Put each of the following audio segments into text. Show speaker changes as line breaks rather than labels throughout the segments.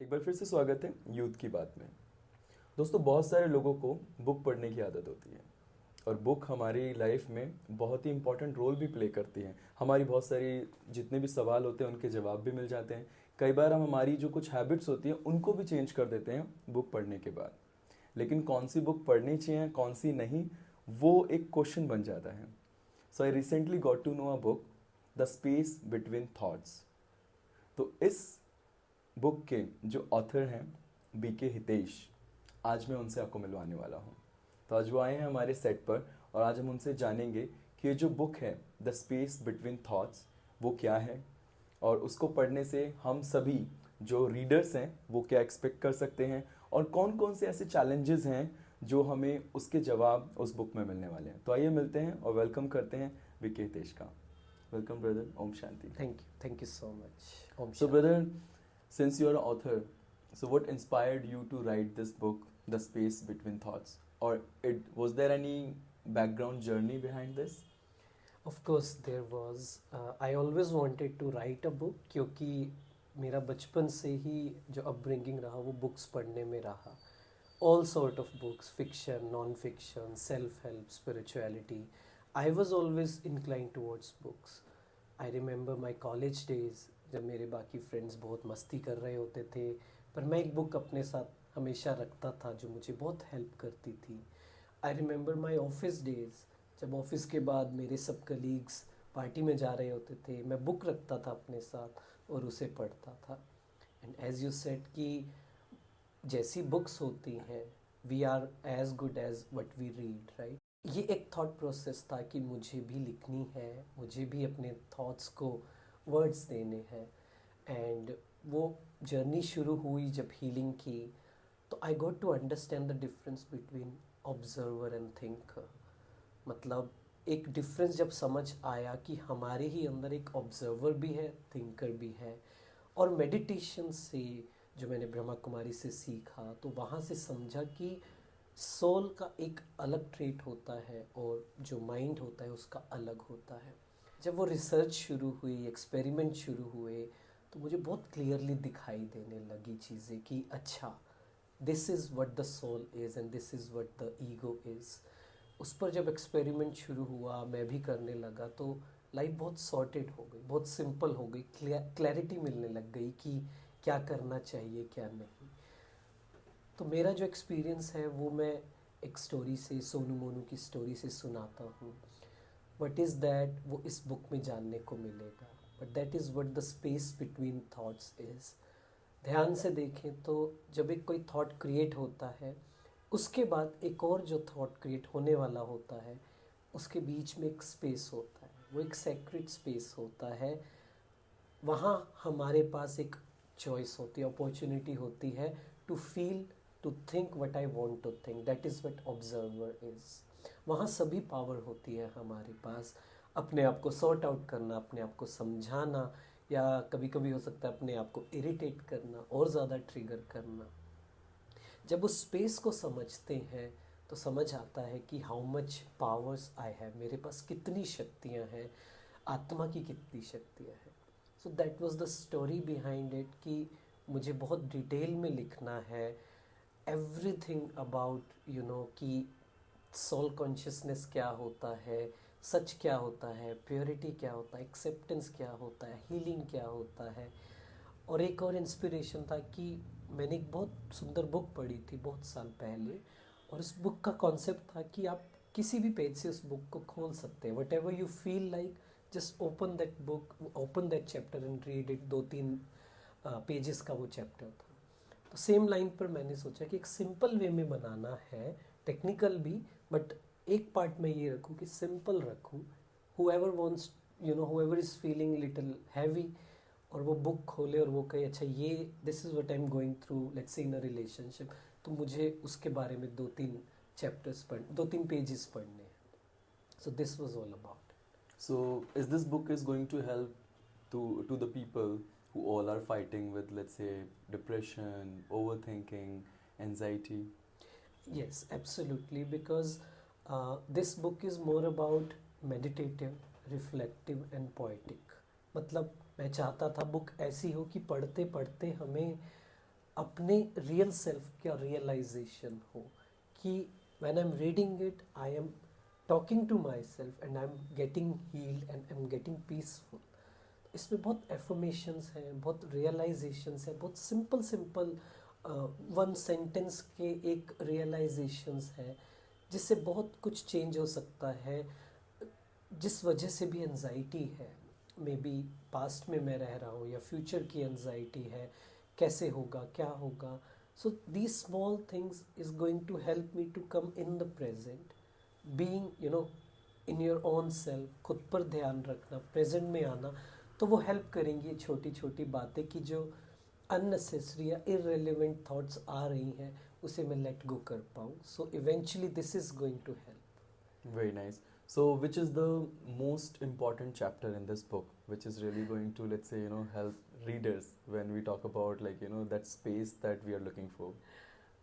एक बार फिर से स्वागत है यूथ की बात में। दोस्तों, बहुत सारे लोगों को बुक पढ़ने की आदत होती है और बुक हमारी लाइफ में बहुत ही इंपॉर्टेंट रोल भी प्ले करती है। हमारी बहुत सारी जितने भी सवाल होते हैं उनके जवाब भी मिल जाते हैं। कई बार हम हमारी जो कुछ हैबिट्स होती हैं उनको भी चेंज कर देते हैं बुक पढ़ने के बाद। लेकिन कौन सी बुक पढ़नी चाहिए कौन सी नहीं, वो एक क्वेश्चन बन जाता है। So I recently got to know a book, the space between thoughts. तो इस बुक के जो ऑथर हैं बीके हितेश, आज मैं उनसे आपको मिलवाने वाला हूँ। तो आज वो आए हैं हमारे सेट पर और आज हम उनसे जानेंगे कि ये जो बुक है द स्पेस बिटवीन थॉट्स वो क्या है और उसको पढ़ने से हम सभी जो रीडर्स हैं वो क्या एक्सपेक्ट कर सकते हैं और कौन कौन से ऐसे चैलेंजेस हैं जो हमें उसके जवाब उस बुक में मिलने वाले हैं। तो आइए मिलते हैं और वेलकम करते हैं बीके हितेश का। वेलकम ब्रदर, ओम शांति।
Thank you so much. Om
So,
Shanti.
brother, since you're an author, so what inspired you to write this book, The Space Between Thoughts? Or it was there any background journey behind this?
Of course, there was. I always wanted to write a book क्योंकि मेरा बचपन से ही जो upbringing रहा वो books पढ़ने में रहा. All sort of books, fiction, non-fiction, self-help, spirituality. I was always inclined towards books. I remember my college days जब मेरे बाकी फ्रेंड्स बहुत मस्ती कर रहे होते थे, पर मैं एक बुक अपने साथ हमेशा रखता था जो मुझे बहुत हेल्प करती थी. I remember my office days, जब ऑफिस के बाद मेरे सब कलीग्स पार्टी में जा रहे होते थे, मैं बुक रखता था अपने साथ और उसे पढ़ता था. एंड एज यू सेड कि जैसी बुक्स होती हैं we are as good as what we read, right. ये एक थॉट प्रोसेस था कि मुझे भी लिखनी है, मुझे भी अपने थॉट्स को वर्ड्स देने हैं. एंड वो जर्नी शुरू हुई जब हीलिंग की, तो I got to understand the difference between observer and thinker. मतलब एक डिफरेंस जब समझ आया कि हमारे ही अंदर एक ऑब्जर्वर भी है, थिंकर भी है. और मेडिटेशन से जो मैंने ब्रह्मा कुमारी से सीखा, तो वहाँ से समझा कि सोल का एक अलग ट्रेट होता है और जो माइंड होता है उसका अलग होता है. जब वो रिसर्च शुरू हुई, एक्सपेरिमेंट शुरू हुए, तो मुझे बहुत क्लियरली दिखाई देने लगी चीज़ें कि अच्छा, this is what the soul is and this is what the ego is. उस पर जब एक्सपेरिमेंट शुरू हुआ, मैं भी करने लगा, तो लाइफ बहुत सॉर्टेड हो गई, बहुत सिंपल हो गई, क्लैरिटी मिलने लग गई कि क्या करना चाहिए क्या नहीं. तो मेरा जो एक्सपीरियंस है वो मैं एक स्टोरी से, सोनू मोनू की स्टोरी से सुनाता हूँ. वट इज़ दैट, वो इस बुक में जानने को मिलेगा. But that is what the space between thoughts is. ध्यान से देखें तो जब एक कोई थॉट क्रिएट होता है, उसके बाद एक और जो थॉट क्रिएट होने वाला होता है, उसके बीच में एक स्पेस होता है, वो एक सेक्रेट स्पेस होता है. वहाँ हमारे पास एक चॉइस होती है, अपॉर्चुनिटी होती है to feel, to think what I want to think. That is what observer is. वहाँ सभी पावर होती है हमारे पास, अपने आप को सॉर्ट आउट करना, अपने आप को समझाना, या कभी कभी हो सकता है अपने आप को इरिटेट करना और ज़्यादा ट्रिगर करना. जब उस स्पेस को समझते हैं तो समझ आता है कि how much powers I have, मेरे पास कितनी शक्तियाँ हैं, आत्मा की कितनी शक्तियाँ हैं. So that was the story behind it कि मुझे बहुत डिटेल में लिखना है एवरीथिंग अबाउट कि सोल कॉन्शियसनेस क्या होता है, सच क्या होता है, प्योरिटी क्या होता है, एक्सेप्टेंस क्या होता है, हीलिंग क्या होता है. और एक और इंस्पिरेशन था कि मैंने एक बहुत सुंदर बुक पढ़ी थी बहुत साल पहले, और उस बुक का कॉन्सेप्ट था कि आप किसी भी पेज से उस बुक को खोल सकते हैं. What ever you feel like, just open that book, open that chapter and read it. 2-3 pages का वो चैप्टर था. तो सेम लाइन पर मैंने सोचा कि एक सिंपल वे में बनाना है, टेक्निकल भी, बट एक पार्ट में ये रखूँ कि सिंपल रखूँ. whoever wants, whoever is feeling little heavy, और वो बुक खोले और वो कहे अच्छा ये this is what I am going through, let's say in a relationship, तो मुझे उसके बारे में 2-3 चैप्टर्स पढ़, 2-3 पेजेस पढ़ने हैं. So this was all about.
So, is this book is going to help to the people who all are fighting with, let's say, depression, overthinking, anxiety?
Yes, absolutely, because this book is more about meditative, reflective and poetic. मतलब मैं चाहता था book ऐसी हो कि पढ़ते पढ़ते हमें अपने रियल सेल्फ का रियलाइजेशन हो कि when I am reading it I am talking to my self and I am getting healed and I am getting peaceful. इसमें बहुत एफर्मेशंस हैं, बहुत रियलाइजेशंस हैं, बहुत सिंपल सिंपल वन सेंटेंस के एक रियलाइजेशंस है जिससे बहुत कुछ चेंज हो सकता है। जिस वजह से भी एनजाइटी है, मे बी पास्ट में मैं रह रहा हूँ या फ्यूचर की एनजाइटी है, कैसे होगा क्या होगा, so these small things is going to help me to come in the present, being you know in your own self, खुद पर ध्यान रखना, प्रेजेंट में आना। तो वो हेल्प करेंगी छोटी छोटी बातें कि जो अननेसेसरी या इररिलेवेंट थॉट्स आ रही हैं उसे मैं लेट गो कर पाऊँ। So eventually this is going to help.
Very nice. So, which is the most important chapter in this book, which is really going to, let's say, help readers when we talk about, like, that space that we are looking for?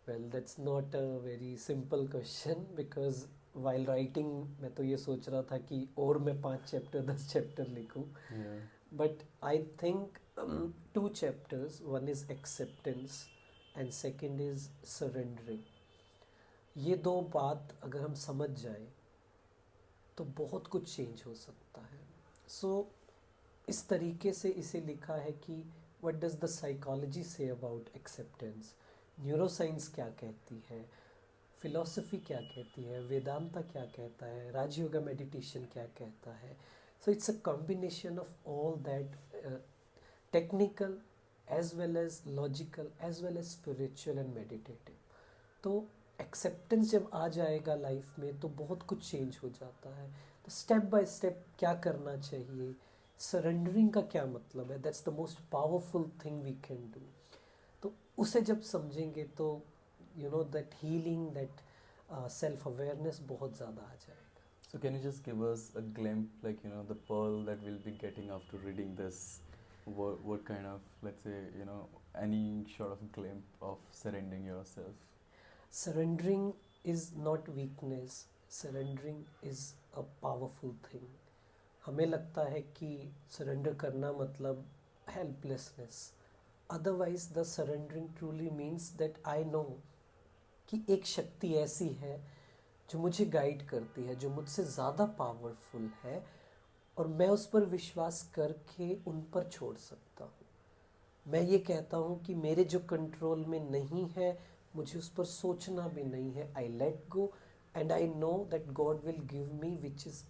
Well that's not a very simple question because while writing मैं तो ये सोच रहा था कि और मैं 5 chapter 10 chapter लिखूं,
Yeah.
But I think 2 chapters, one is acceptance and second is surrendering. ये दो बात अगर हम समझ जाए तो बहुत कुछ चेंज हो सकता है। सो इस तरीके से इसे लिखा है कि what does the psychology say about acceptance, neuroscience क्या कहती है, फिलॉसफी क्या कहती है, वेदांता क्या कहता है, राजयोगा मेडिटेशन क्या कहता है। So it's a combination of all that, technical as well as logical as well as spiritual and meditative. तो एक्सेप्टेंस जब आ जाएगा लाइफ में तो बहुत कुछ चेंज हो जाता है। तो स्टेप बाय स्टेप क्या करना चाहिए, सरेंडरिंग का क्या मतलब है, that's the most powerful thing we can do. तो उसे जब समझेंगे तो you know that healing, that self awareness बहुत ज़्यादा आ जाएगा।
So, can you just give us a glimpse, like, the pearl that we'll be getting after reading this? What kind of, let's say, any sort of glimpse of surrendering yourself?
Surrendering is not weakness, surrendering is a powerful thing. हमें लगता है कि surrender करना मतलब helplessness, otherwise the surrendering truly means that I know कि एक शक्ति ऐसी है जो मुझे गाइड करती है, जो मुझसे ज़्यादा पावरफुल है और मैं उस पर विश्वास करके उन पर छोड़ सकता हूँ। मैं ये कहता हूँ कि मेरे जो कंट्रोल में नहीं है मुझे उस पर सोचना भी नहीं है, I let go and I know that God will give me which is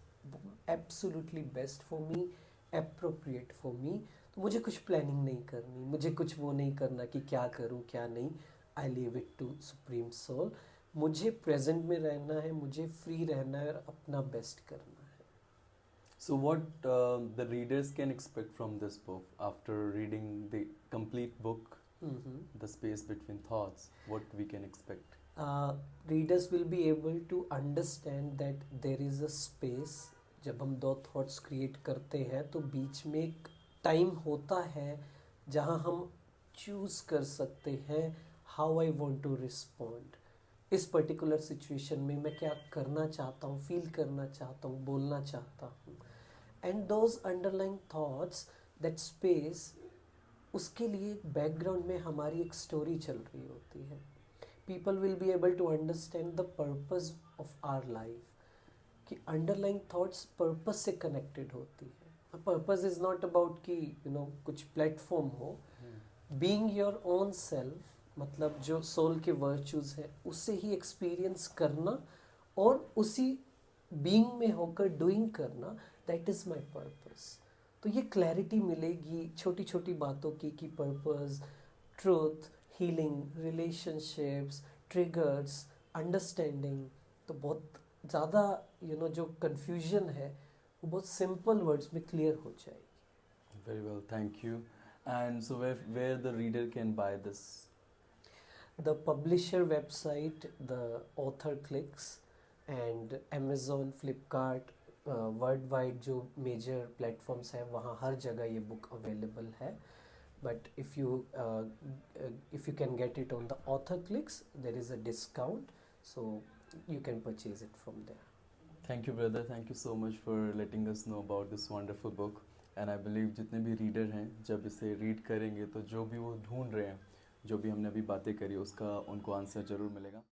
absolutely best for me, appropriate for me. तो मुझे कुछ प्लानिंग नहीं करनी, मुझे कुछ वो नहीं करना कि क्या करूँ क्या नहीं, I leave it to supreme soul. मुझे प्रेजेंट में रहना है, मुझे फ्री रहना है और अपना बेस्ट करना है।
So, what the readers can expect from this book after reading the complete book, The Space Between Thoughts, what we can expect?
Readers will be able to understand that there is a space। जब हम दो thoughts create करते हैं तो बीच में एक time होता है जहाँ हम चूज़ कर सकते हैं how I want to respond. इस पर्टिकुलर सिचुएशन में मैं क्या करना चाहता हूँ, फील करना चाहता हूँ, बोलना चाहता हूँ। And those underlying thoughts, that space, उसके लिए बैकग्राउंड में हमारी एक स्टोरी चल रही होती है। People will be able to understand the purpose of our life, कि अंडरलाइंग थॉट्स पर्पस से कनेक्टेड होती है। पर्पस इज नॉट अबाउट कि कुछ प्लेटफॉर्म हो। बीइंग योर ओन सेल्फ मतलब जो सोल के वर्चूज है उससे ही एक्सपीरियंस करना और उसी बीइंग में होकर डूइंग करना, दैट इज़ माई पर्पस। तो ये क्लैरिटी मिलेगी छोटी छोटी बातों की कि purpose, truth, healing, relationships, triggers, understanding. तो बहुत ज़्यादा जो कन्फ्यूजन है वो बहुत सिंपल वर्ड्स में क्लियर हो जाएगी।
Very well, thank you. And so, where the reader can buy this?
The publisher website, the author clicks, and Amazon, Flipkart, world wide जो मेजर प्लेटफॉर्म्स हैं वहाँ हर जगह ये बुक अवेलेबल है। But if you can get it on the author clicks there is a discount, so you can purchase it from there.
Thank you, brother. Thank you so much for letting us know about this wonderful book. And I believe जितने भी reader हैं जब इसे read करेंगे तो जो भी वो ढूंढ रहे हैं जो भी हमने अभी बातें करी उसका उनको आंसर ज़रूर मिलेगा।